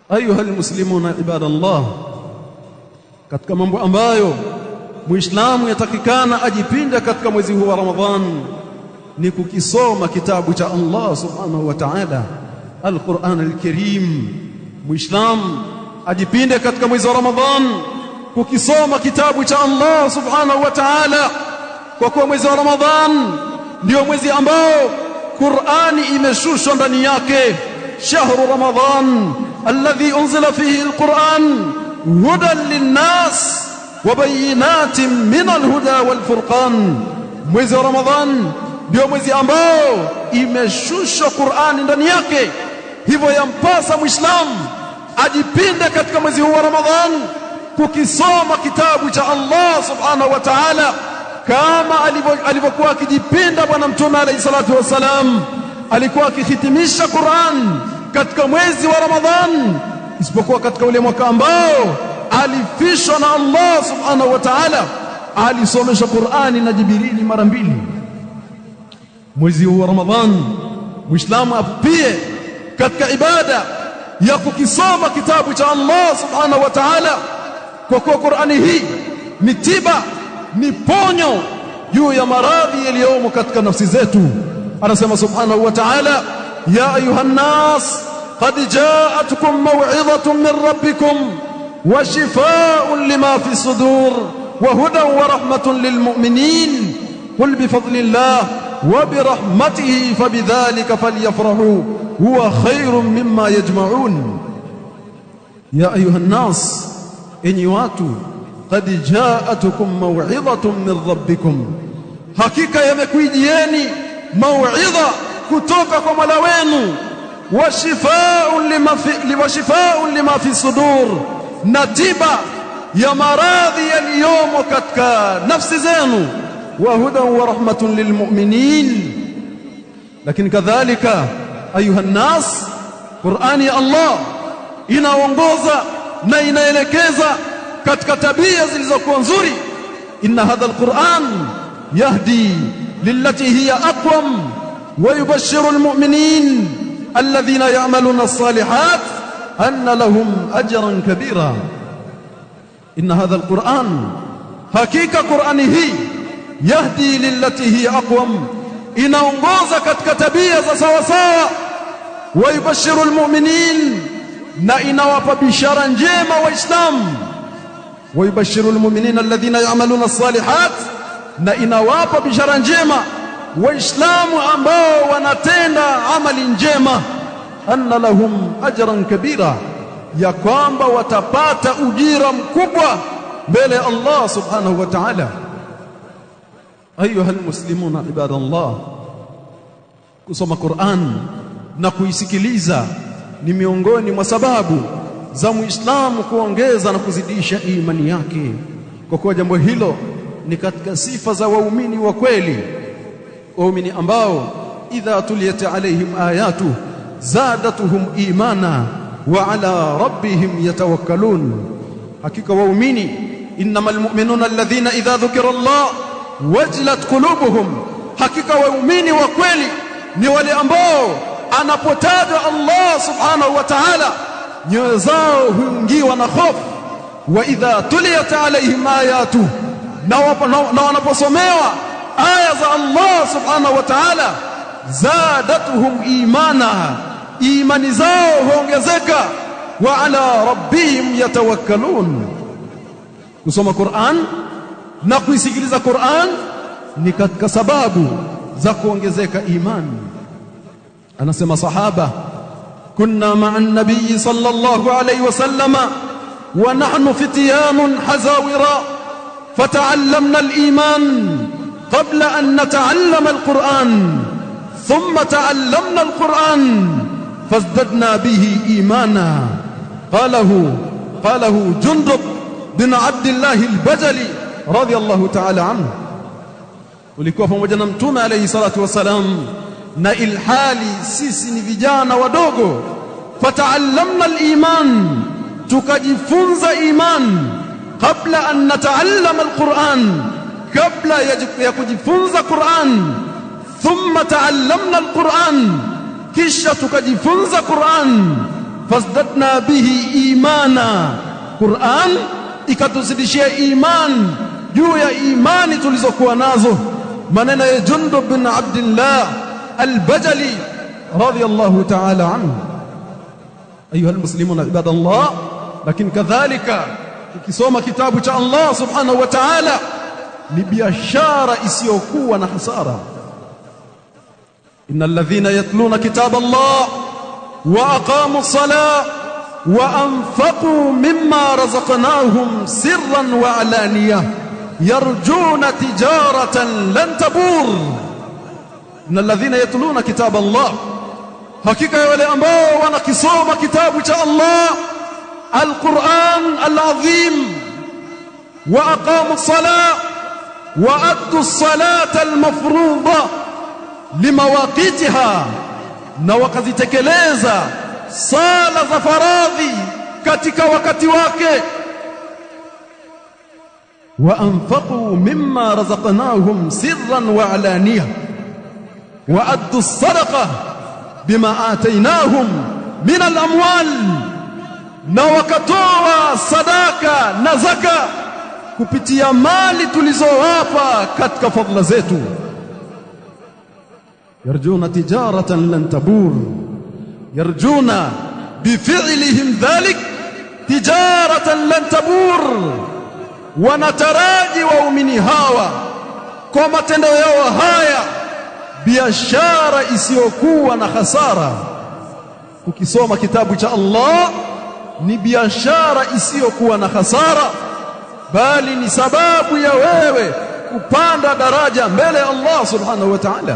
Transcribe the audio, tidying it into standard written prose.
Ayuha almuslimuna ibadallah, katika mambo ambayo muislamu yatakikana ajipinde katika mwezi huu wa Ramadhan ni kukisoma kitabu cha Allah subhanahu wa ta'ala, al-Qur'an al-Karim. Muislamu ajipinde katika mwezi wa Ramadhan kukisoma kitabu cha Allah subhanahu wa ta'ala, kwa kuwa mwezi wa Ramadhan ndio mwezi ambao Qur'ani imeshushwa ndani yake. Shahru Ramadhan alladhi unzila fihi al-Qur'an hudan lin-nas wa bayyinatin min al-huda wal-furqan. Mwezi wa Ramadhan ndio mwezi ambao imeshushwa Qur'ani ndani yake. Hivyo yampasa Muislamu ajipinde katika mwezi huu wa Ramadhan kukisoma kitabu cha Allah subhanahu wa ta'ala, kama alivyokuwa akijipinda Bwana Mtume alayhi salatu wasalam. Alikuwa akihitimisha Qur'an katika mwezi wa Ramadhan, isipokuwa katika ule mwaka ambao alifishwa na Allah subhanahu wa ta'ala, alisomesha Qur'ani na Jibrili mara mbili. Mwezi huu wa Ramadhan Muislamu apie katika ibada ya kukisoma kitabu cha Allah subhanahu wa ta'ala, kwa kuwa Qur'ani hii ni tiba, ni ponyo juu ya maradhi yaliyomo katika nafsi zetu. Anasema subhanahu wa ta'ala, ya ayuhan nas qad ja'atkum maw'izatun min rabbikum wa shifaa'un lima fi sudur wa hudan wa rahmatun lil mu'minin qul bi fadlillah wa bi rahmatihi fabidhalika falyafrahu huwa khairun mimma yajma'un. Ya ayuhan nas, enyi watu, qad ja'atukum maw'izatun min rabbikum, hakika yamekuijieni mau'idha kutoka kwa Mola wenu, wa shifaa'un lima fi sudur, na tiba ya maradhi yaliyomo katika nafsi zenu, wa hudan wa rahmatun lilmu'minin. Lakini kadhalika ayuha nnas, Qur'ani ya Allah inaongoza na inaelekeza katika tabia zilizokuwa nzuri. Inna hadha alquran yahdi lillati hiya aqwam wa yubashshiru almu'minin alladhina ya'maluna as-salihat anna lahum ajran kabira. Inna hadha alquran, hakika Qur'ani hii, yahdi lillati hiya aqwam, inaongoza katika tabia za sawa sawa, wa yubashshiru almu'minin, na inawapa bishara njema Waislamu, wa yubashshiru almu'minina alladhina ya'maluna as-salihat, na inawapa bishara njema Waislamu ambao wanatenda amali njema, anna lahum ajran kabira, ya kwamba watapata ujira mkubwa mbele ya Allah subhanahu wa ta'ala. Ayuha almuslimuna ibadallah, kusoma Qur'an na kuisikiliza ni miongoni mwa sababu za Muislamu kuongeza na kuzidisha imani yake, kwa kuwa jambo hilo ni katika sifa za waumini wa kweli, waumini ambao idha tuliyat alaihim ayatu zadatuhum imana wa ala rabbihim yatawakkalun. Hakika waumini, innamal mu'minuna alladhina idha dhukira Allah wajlat qulubuhum, hakika waumini wa kweli ni wale ambao anapotajwa Allah subhanahu wa ta'ala nyoyo zao huingiwa na hofu. Wa idha tuliyat alaihim ayatu, na wanaposomewa aya za Allah subhanahu wa ta'ala, zadatuhum imana, imani zao huongezeka. Wa ala rabbihim yatawakkalun. Kusoma Qur'an na kuisikiliza Qur'an ni katika sababu za kuongezeka imani. Anasema sahaba, kunna ma'an nabiy sallallahu alayhi wasallam wa nahnu fityanun hazawira fata'allamna al-iman qabla an nata'allama al-Qur'an thumma ta'allamna al-Qur'an fazdadna bihi imana. qalahu Jundub bin Abdullah al-Bajali radiyallahu ta'ala anhu. Ulikuwa pamoja na Mtume alayhi salatu wasalam, na ilhali sisi ni vijana wadogo. Fata'allamna al-iman, tukajifunza iman, kabla an nata'allama al-Qur'an, kabla ya kujifunza Qur'an. Thumma ta'allamna al-Qur'an, kisha tukajifunza Qur'an. fazdadna bihi imana, Qur'an ikatuzidishia iman juu ya imani tulizokuwa nazo. Maneno ya Jundub bin Abdullah al-Bajali radiyallahu ta'ala anhu. Ayuha almuslimuna ibadallah, lakini kadhalika ukisoma kitabu cha Allah subhanahu wa ta'ala ni biashara isiyokuwa na hasara. innal ladhina yatluna kitab Allah wa aqamu as-salah wa anfaqu mimma razaqnahum sirran wa alaniyah yarjuna tijaratan lan tabur. innal ladhina yatluna kitab Allah, hakika ya wale ambao wanakisoma kitabu cha Allah al-Qur'an al-azim, wa aqamu as-salah wa addu as-salata al-mafruḍa limawaqitiha, na wakazitekeleza sala za faradhi katika wakati wake. wa anfaqu mimma razaqnahum sirran wa alaniyah wa addu as-sadaqah bima atainahum min al-amwal, na wakatoa sadaka na zaka kupitia mali tulizowapa katika fadhila zetu. yarjuna tijaratan lan tabur, yarjuna bifi'lihim dhalik tijaratan lan tabur, wanataraji waumini hawa kwa matendo yao haya biashara isiyokuwa na hasara. Ukisoma kitabu cha Allah ni biashara isiyokuwa na hasara, bali ni sababu ya wewe kupanda daraja mbele ya Allah subhanahu wa ta'ala.